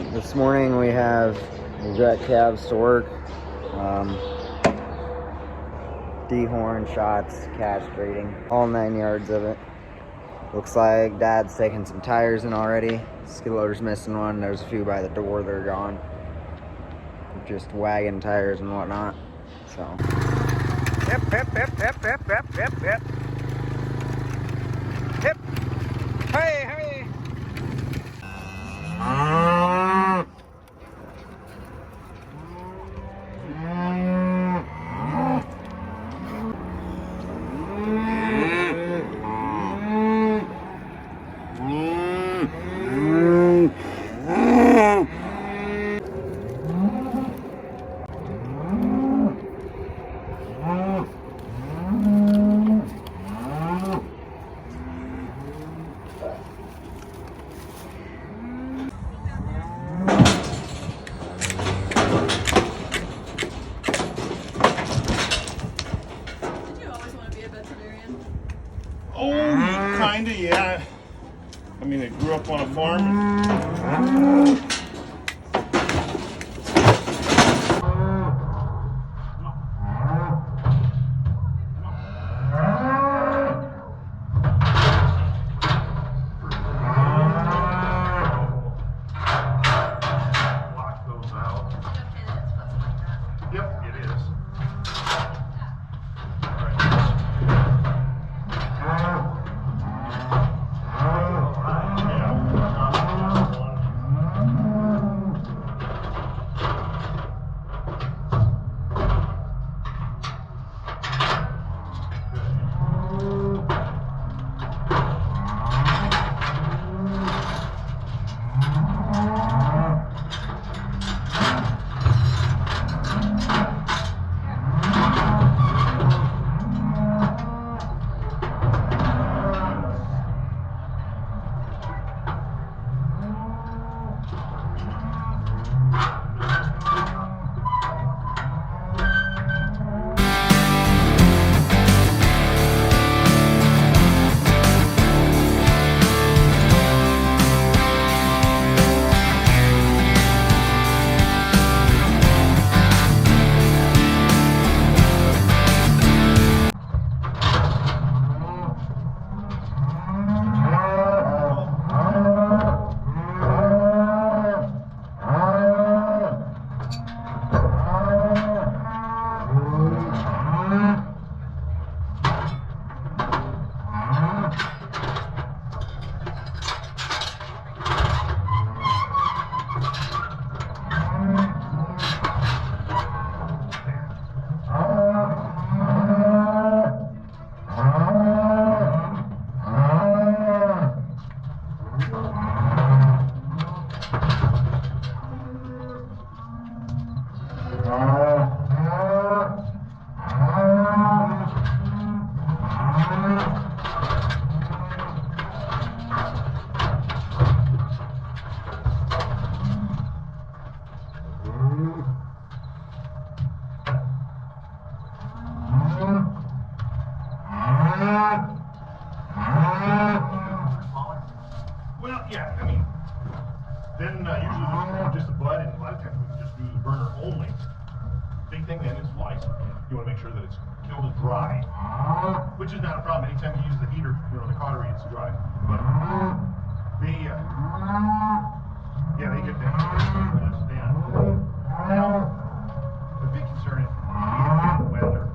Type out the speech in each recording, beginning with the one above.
This morning we've got calves to work, dehorn, shots, castrating, all 9 yards of it. Looks like Dad's taking some tires in already. Skid loader's missing one. There's a few by the door that are gone. Just wagon tires and whatnot. So. Hip, hip, hip, hip, hip, hip, hip, hip. Hip. Hey, hey. Oh, kinda, yeah. I mean, I grew up on a farm. Lock those out. Yep, it is. Well, yeah, I mean, then usually just the bud, and a lot of times we can just do the burner only. Big thing then is lice. You want to make sure that it's killed and dry, which is not a problem. Anytime you use the heater, the cautery, it's dry. But they, yeah, they get that. Now, the big concern is the weather.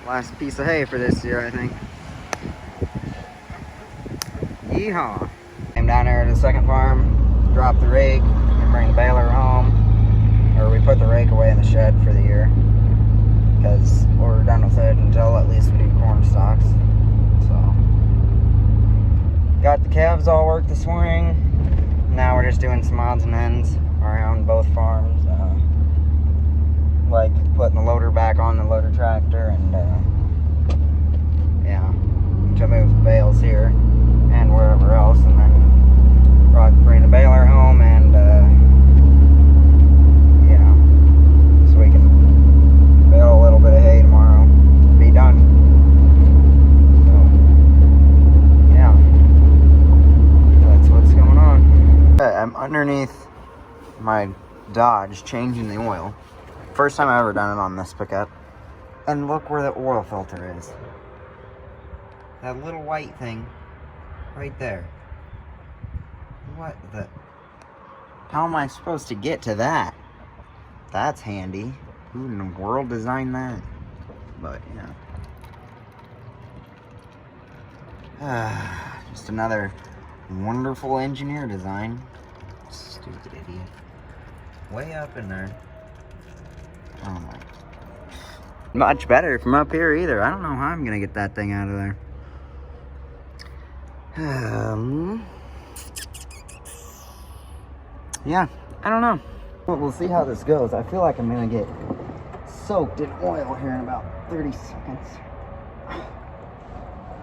Last piece of hay for this year, I think. Yeehaw. Came down here to the second farm, dropped the rake, and bring the baler home. Or we put the rake away in the shed for the year. Because we're done with it until at least we do corn stalks. So, got the calves all worked this morning. Now we're just doing some odds and ends around both farms. Like putting the loader back on the loader tractor and yeah, to move bales here and wherever else, and then bring the baler home and yeah, so we can bale a little bit of hay tomorrow and be done. So yeah, that's what's going on. I'm underneath my Dodge changing the oil. First time I've ever done it on this pickup. And look where the oil filter is. That little white thing right there. What the? How am I supposed to get to that? That's handy. Who in the world designed that? But yeah. Just another wonderful engineer design. Stupid idiot. Way up in there. Oh my. Much better from up here either. I don't know how I'm gonna get that thing out of there. Yeah, I don't know. But we'll see how this goes. I feel like I'm gonna get soaked in oil here in about 30 seconds.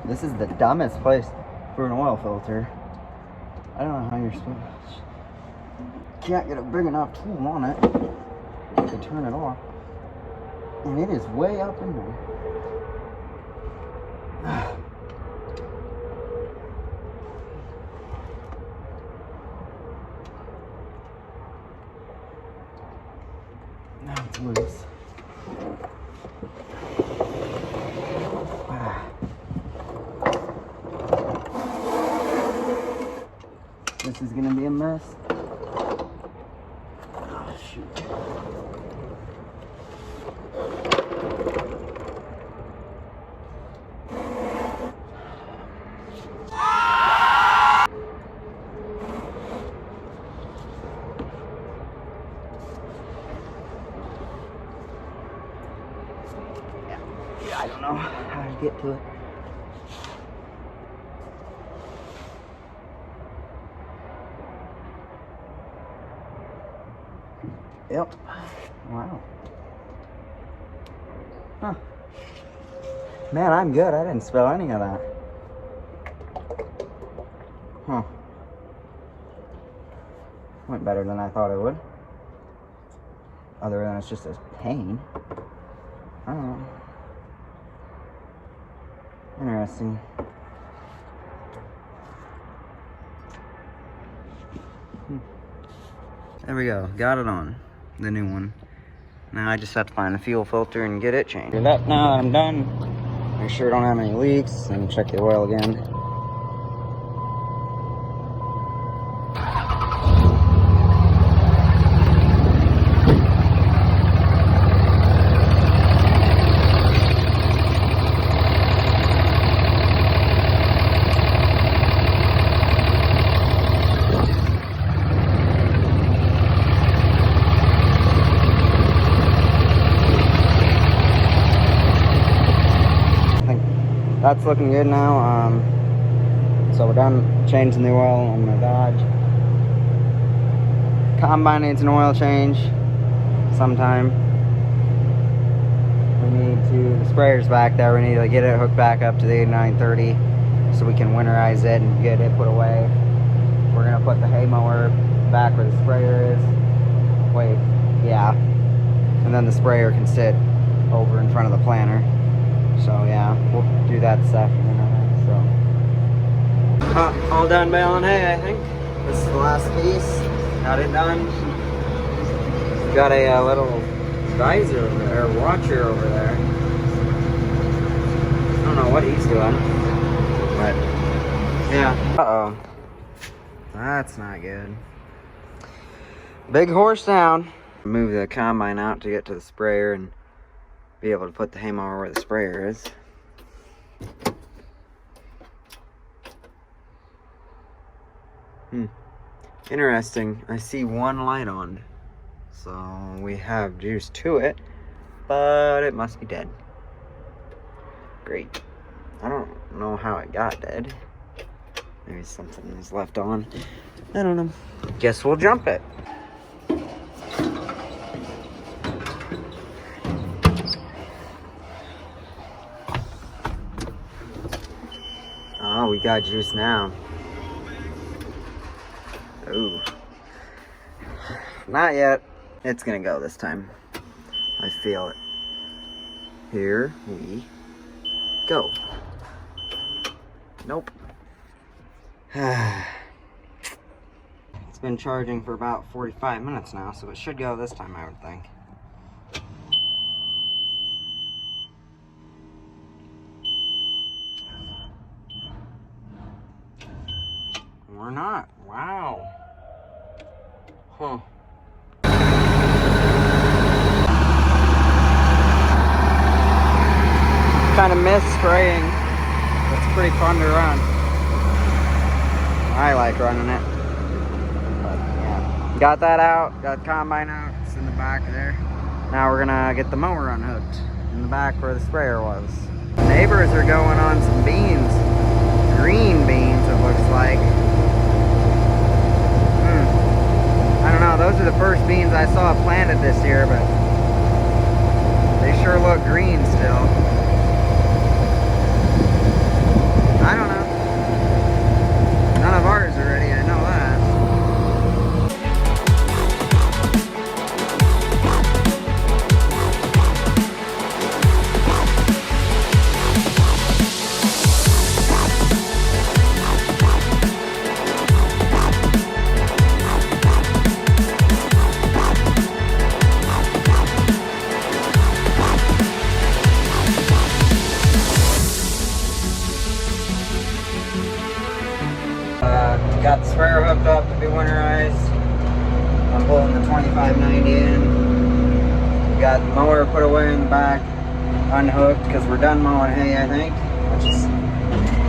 This is the dumbest place for an oil filter. I don't know how you're supposed to. Can't get a big enough tool on it to turn it off. And it is way up in there. Now it's loose. This is gonna be a mess. Oh, shoot. I don't know how to get to it. Yep. Wow. Huh. Man, I'm good. I didn't spill any of that. Huh. Went better than I thought it would. Other than it's just a pain. I don't know. Interesting. There we go. Got it on. The new one. Now I just have to find the fuel filter and get it changed. That now that I'm done. Make sure I don't have any leaks and check the oil again. That's looking good now. So we're done changing the oil on my Dodge. Combine needs an oil change sometime. We need to, the sprayer's back there, we need to get it hooked back up to the 8930 so we can winterize it and get it put away. We're gonna put the hay mower back where the sprayer is. Wait, yeah. And then the sprayer can sit over in front of the planter. So yeah, we'll do that this afternoon, I think. So all done baling hay, I think. This is the last piece. Got it done. Got a little visor over there, or watcher over there. I don't know what he's doing, but yeah. Uh-oh. That's not good. Big horse down. Move the combine out to get to the sprayer and be able to put the hay mower where the sprayer is. Interesting. I see one light on. So we have juice to it, but it must be dead. Great. I don't know how it got dead. Maybe something was left on. I don't know. Guess we'll jump it. Oh, we got juice now. Ooh. Not yet. It's gonna go this time. I feel it. Here we go. Nope. It's been charging for about 45 minutes now, so it should go this time, I would think. Or not. Wow. Huh. Kind of miss spraying. It's pretty fun to run. I like running it. But yeah. Got that out. Got the combine out. It's in the back there. Now we're gonna get the mower unhooked in the back where the sprayer was. The neighbors are going on some beans. Green beans, it looks like. I don't know. Those are the first beans I saw planted this year, but they sure look green still. I don't know. None of ours are ready, I know that. Got the sprayer hooked up to be winterized. I'm pulling the 2590 in. Got the mower put away in the back, unhooked because we're done mowing hay, I think, which is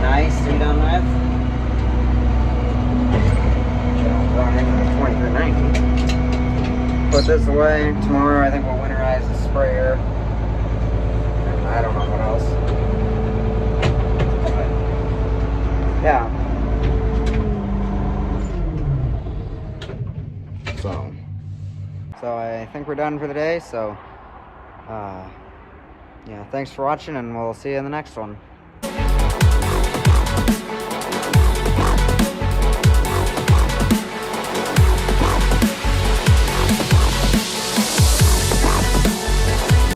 nice to be done with. Run into the 2390. Put this away. Tomorrow I think we'll winterize the sprayer. And I don't know what else. But, yeah. So I think we're done for the day, so yeah, thanks for watching, and we'll see you in the next one.